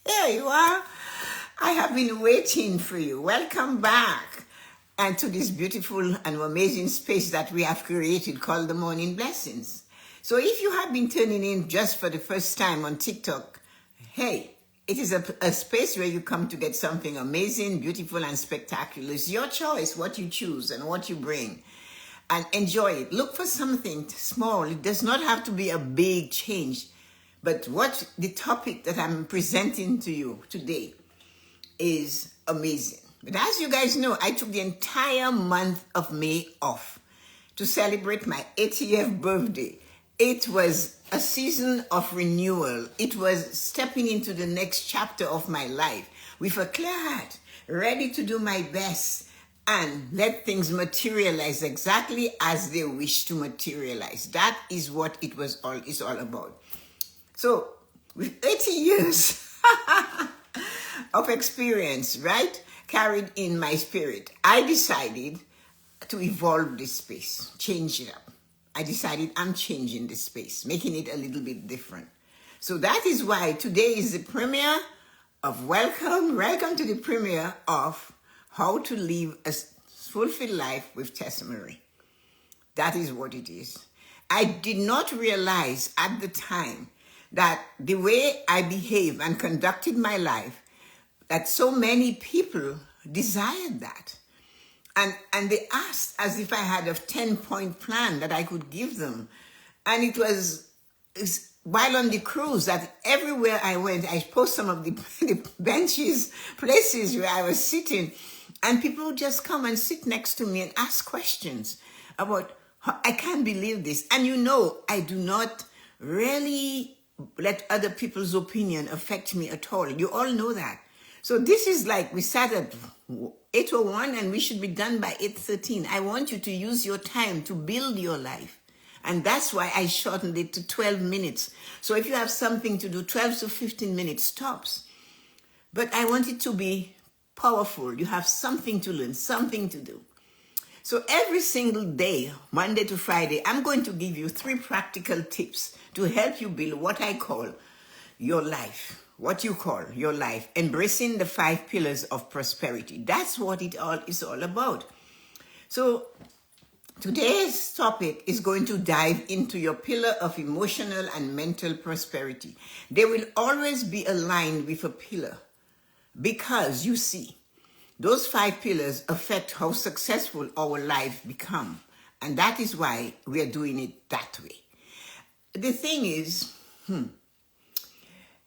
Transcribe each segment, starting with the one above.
There you are. I have been waiting for you. Welcome back and to this beautiful and amazing space that we have created called the Morning Blessings. So if you have been tuning in just for the first time on TikTok, hey, it is a space where you come to get something amazing, beautiful, and spectacular. It's your choice what you choose and what you bring. And enjoy it. Look for something small. It does not have to be a big change. But what the topic that I'm presenting to you today is amazing. But as you guys know, I took the entire month of May off to celebrate my 80th birthday. It was a season of renewal. It was stepping into the next chapter of my life with a clear heart, ready to do my best and let things materialize exactly as they wish to materialize. That is what it's all about. So, with 80 years of experience, right, carried in my spirit, I decided to evolve this space, change it up. I decided I'm changing this space, making it a little bit different. So that is why today is the premiere of Welcome to the premiere of How to Live a Fulfilled Life with Tessa-Marie. That is what it is. I did not realize at the time that the way I behaved and conducted my life, that so many people desired that. And they asked as if I had a 10-point plan that I could give them. And it was while on the cruise that everywhere I went, I post some of the benches, places where I was sitting, and people would just come and sit next to me and ask questions about, I can't believe this. And you know, I do not really let other people's opinion affect me at all. You all know that. So this is like we sat at 8:01 and we should be done by 8:13. I want you to use your time to build your life. And that's why I shortened it to 12 minutes. So if you have something to do, 12 to 15 minutes tops. But I want it to be powerful. You have something to learn, something to do. So every single day, Monday to Friday, I'm going to give you 3 practical tips to help you build what I call your life. What you call your life. Embracing the 5 pillars of prosperity. That's what it all is all about. So today's topic is going to dive into your pillar of emotional and mental prosperity. They will always be aligned with a pillar because you see, those 5 pillars affect how successful our life become. And that is why we are doing it that way. The thing is,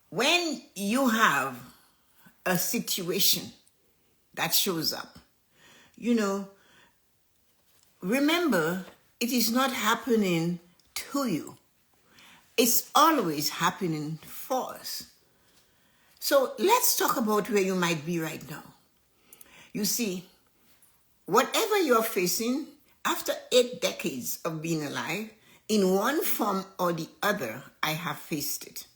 when you have a situation that shows up, remember, it is not happening to you. It's always happening for us. So let's talk about where you might be right now. You see, whatever you're facing, after 8 decades of being alive, in one form or the other, I have faced it.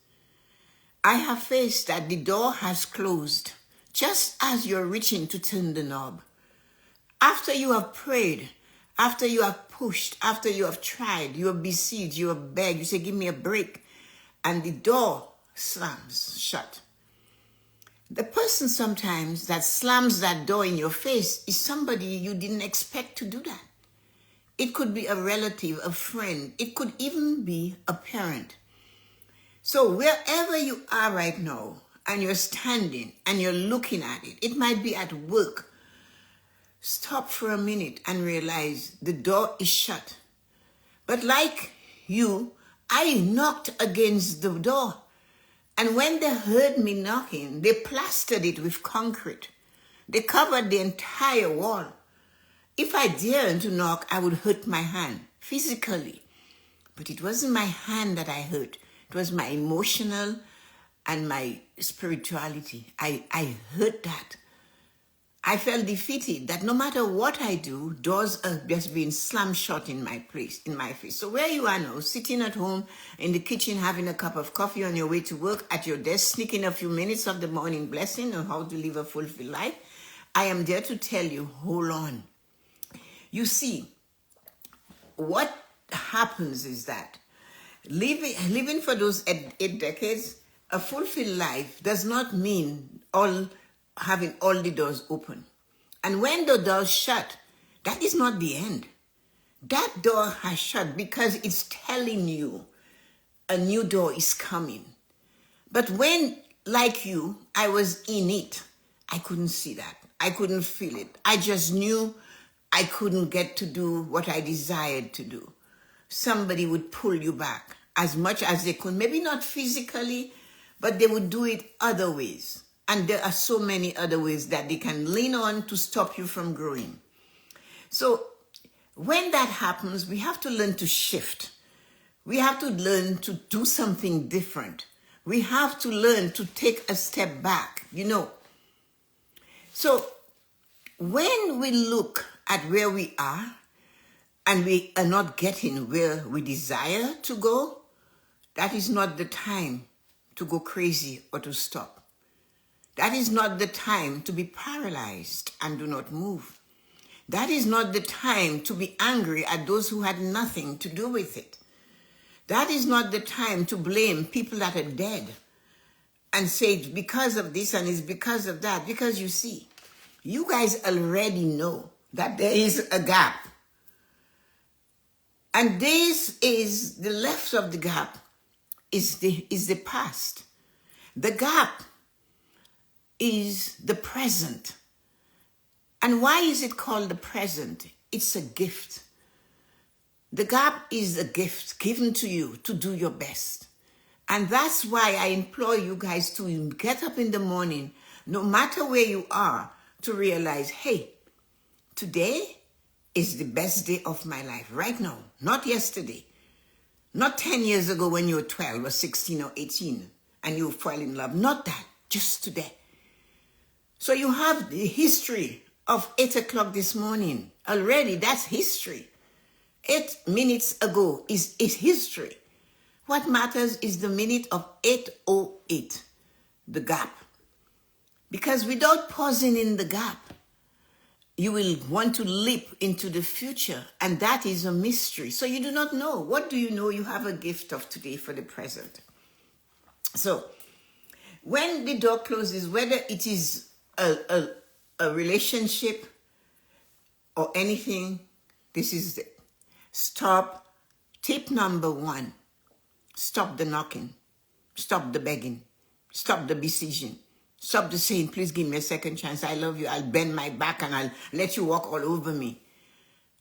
I have faced that the door has closed just as you're reaching to turn the knob. After you have prayed, after you have pushed, after you have tried, you have besieged, you have begged, you say, give me a break, and the door slams shut. The person sometimes that slams that door in your face is somebody you didn't expect to do that. It could be a relative, a friend. It could even be a parent. So wherever you are right now and you're standing and you're looking at it, it might be at work. Stop for a minute and realize the door is shut. But like you, I knocked against the door. And when they heard me knocking, they plastered it with concrete. They covered the entire wall. If I dared to knock, I would hurt my hand physically. But it wasn't my hand that I hurt. It was my emotional and my spirituality. I hurt that. I felt defeated that no matter what I do, doors are just being slammed shut in my face. So where you are now, sitting at home in the kitchen, having a cup of coffee on your way to work, at your desk, sneaking a few minutes of the morning blessing on how to live a fulfilled life, I am there to tell you, hold on. You see, what happens is that living for those 8 decades, A fulfilled life does not mean having all the doors open. And when the doors shut, that is not the end. That door has shut because it's telling you a new door is coming. But when, like you, I was in it, I couldn't see that. I couldn't feel it. I just knew I couldn't get to do what I desired to do. Somebody would pull you back as much as they could. Maybe not physically, but they would do it other ways. And there are so many other ways that they can lean on to stop you from growing. So when that happens, we have to learn to shift. We have to learn to do something different. We have to learn to take a step back, So when we look at where we are and we are not getting where we desire to go, that is not the time to go crazy or to stop. That is not the time to be paralyzed and do not move. That is not the time to be angry at those who had nothing to do with it. That is not the time to blame people that are dead and say it's because of this and it's because of that. Because you see, you guys already know that there is a gap. And this is the left of the gap is the past. The gap is the present. And why is it called the present? It's a gift. The gap is a gift given to you to do your best. And that's why I implore you guys to get up in the morning, no matter where you are, to realize, hey, today is the best day of my life, right now, not yesterday. Not 10 years ago when you were 12 or 16 or 18 and you fell in love. Not that, just today. So you have the history of 8 o'clock this morning. Already, that's history. 8 minutes ago is history. What matters is the minute of 8:08, the gap. Because without pausing in the gap, you will want to leap into the future, and that is a mystery. So you do not know. What do you know? You have a gift of today for the present. So when the door closes, whether it is a relationship or anything, this is it. Stop. Tip number 1, stop the knocking, stop the begging, stop the besieging, stop the saying, please give me a second chance, I love you, I'll bend my back and I'll let you walk all over me.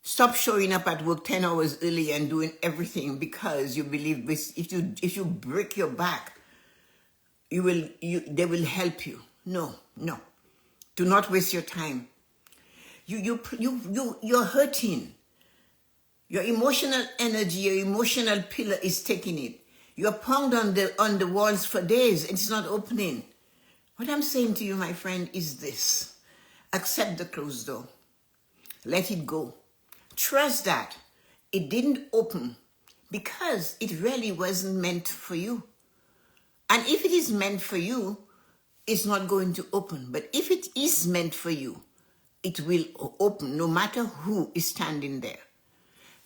Stop showing up at work 10 hours early and doing everything because you believe if you break your back, they will help you. No. Do not waste your time. You're hurting. Your emotional energy, your emotional pillar is taking it. You're pounded on the walls for days. It's not opening. What I'm saying to you, my friend, is this. Accept the closed door. Let it go. Trust that it didn't open because it really wasn't meant for you. And if it is meant for you, it's not going to open. But if it is meant for you, it will open no matter who is standing there.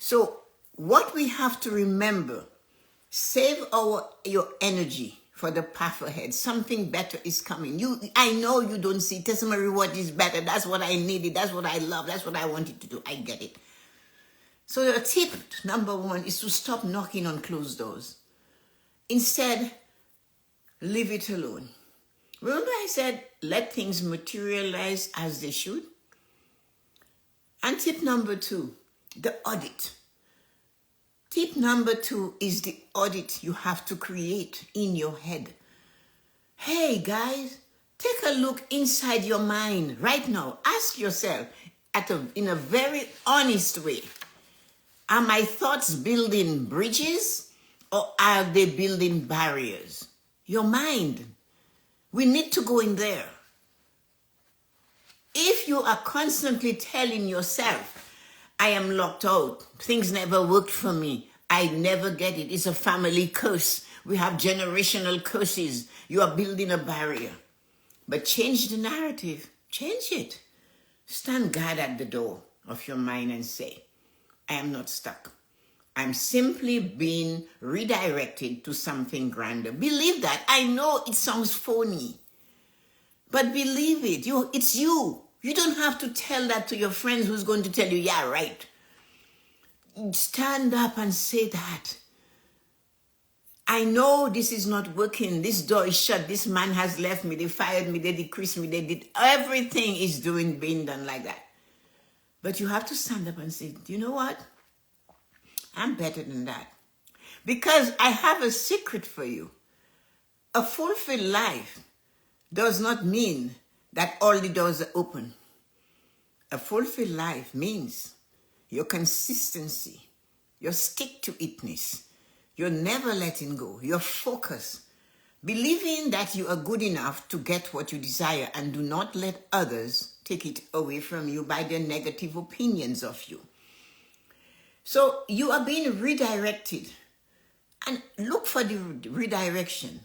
So what we have to remember, save your energy for the path ahead. Something better is coming. I know you don't see, Tessa-Marie, what is better. That's what I needed. That's what I love. That's what I wanted to do. I get it. So the tip number 1 is to stop knocking on closed doors. Instead, leave it alone. Remember I said, let things materialize as they should? And tip number 2, the audit. Tip number 2 is the audit you have to create in your head. Hey guys, take a look inside your mind right now. Ask yourself in a very honest way, are my thoughts building bridges or are they building barriers? Your mind. We need to go in there. If you are constantly telling yourself, I am locked out, things never worked for me, I never get it, it's a family curse, we have generational curses, you are building a barrier. But change the narrative, change it. Stand guard at the door of your mind and say, I am not stuck. I'm simply being redirected to something grander. Believe that. I know it sounds phony, but believe it. It's you. You don't have to tell that to your friends who's going to tell you, yeah, right. Stand up and say that. I know this is not working. This door is shut. This man has left me. They fired me. They decreased me. They did everything is being done like that. But you have to stand up and say, you know what? I'm better than that. Because I have a secret for you. A fulfilled life does not mean that all the doors are open. A fulfilled life means your consistency, your stick-to-itness, your never letting go, your focus, believing that you are good enough to get what you desire and do not let others take it away from you by their negative opinions of you. So you are being redirected, and look for the redirection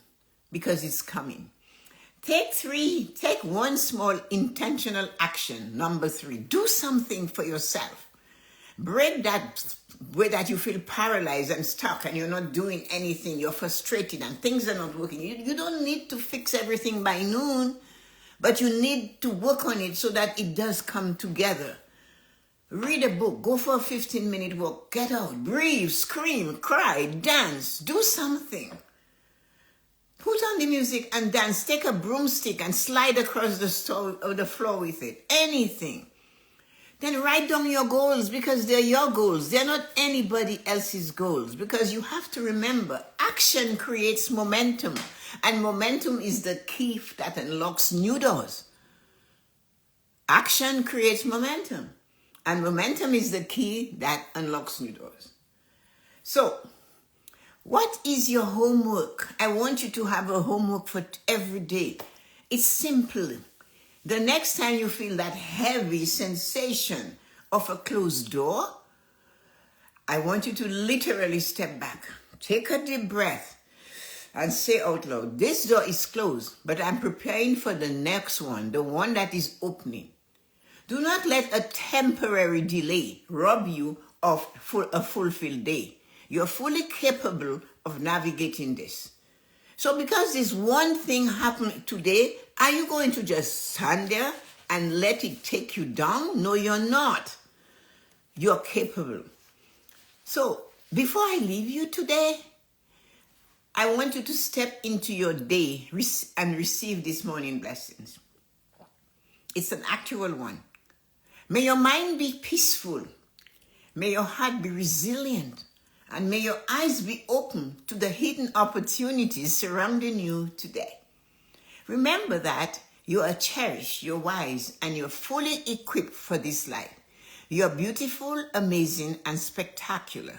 because it's coming. Take one small intentional action. Number 3, do something for yourself. Break that way that you feel paralyzed and stuck and you're not doing anything. You're frustrated and things are not working. You don't need to fix everything by noon, but you need to work on it so that it does come together. Read a book, go for a 15-minute walk, get out, breathe, scream, cry, dance, do something. Put on the music and dance. Take a broomstick and slide across the floor with it. Anything. Then write down your goals because they're your goals. They're not anybody else's goals, because you have to remember, action creates momentum, and momentum is the key that unlocks new doors. Action creates momentum, and momentum is the key that unlocks new doors. So, what is your homework? I want you to have a homework for every day. It's simple. The next time you feel that heavy sensation of a closed door, I want you to literally step back. Take a deep breath and say out loud, this door is closed, but I'm preparing for the next one, the one that is opening. Do not let a temporary delay rob you of a fulfilled day. You're fully capable of navigating this. So because this one thing happened today, are you going to just stand there and let it take you down? No, you're not. You're capable. So before I leave you today, I want you to step into your day and receive these morning blessings. It's an actual one. May your mind be peaceful. May your heart be resilient. And may your eyes be open to the hidden opportunities surrounding you today. Remember that you are cherished, you're wise, and you're fully equipped for this life. You're beautiful, amazing, and spectacular.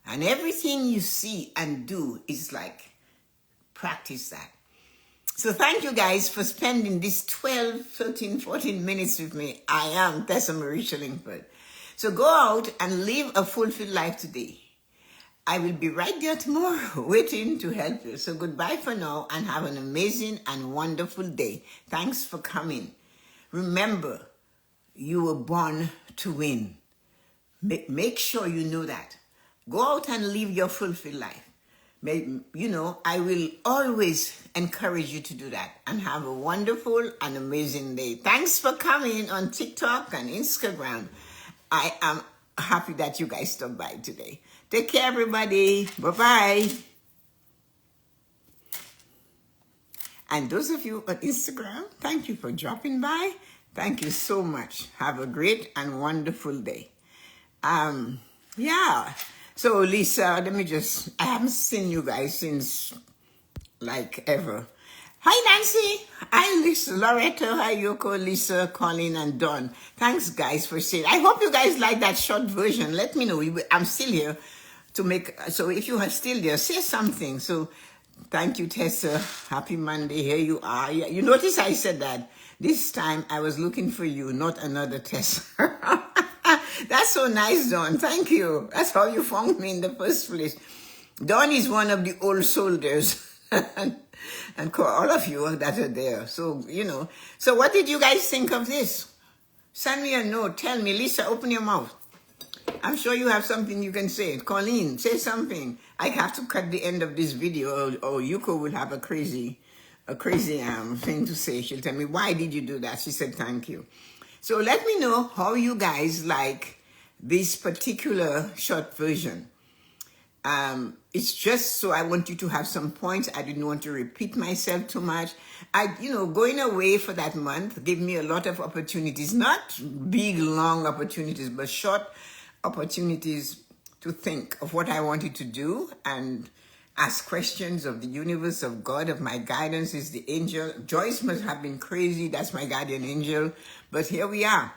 And everything you see and do is like, practice that. So thank you guys for spending these 12, 13, 14 minutes with me. I am Tessa-Marie Shillingford. So go out and live a fulfilled life today. I will be right there tomorrow waiting to help you. So goodbye for now and have an amazing and wonderful day. Thanks for coming. Remember, you were born to win. Make sure you know that. Go out and live your fulfilled life. I will always encourage you to do that and have a wonderful and amazing day. Thanks for coming on TikTok and Instagram. I am happy that you guys stopped by today. Take care, everybody. Bye-bye. And those of you on Instagram, thank you for dropping by. Thank you so much. Have a great and wonderful day. So Lisa, I haven't seen you guys since like ever. Hi, Nancy. Hi, Lisa, Loretta. Hi, Yoko, Lisa, Colin, and Dawn. Thanks, guys, for saying. I hope you guys like that short version. Let me know. I'm still here to make. So if you are still there, say something. So thank you, Tessa. Happy Monday. Here you are. Yeah, you notice I said that. This time I was looking for you, not another Tessa. That's so nice, Dawn. Thank you. That's how you found me in the first place. Dawn is one of the old soldiers. And all of you that are there. So, So what did you guys think of this? Send me a note. Tell me. Lisa, open your mouth. I'm sure you have something you can say. Colleen, say something. I have to cut the end of this video, or Yuko will have a crazy thing to say. She'll tell me, why did you do that? She said, thank you. So let me know how you guys like this particular short version. It's just so I want you to have some points. I didn't want to repeat myself too much. Going away for that month gave me a lot of opportunities, not big, long opportunities, but short opportunities to think of what I wanted to do and ask questions of the universe, of God, of my guidance. Is the angel. Joyce must have been crazy. That's my guardian angel. But here we are.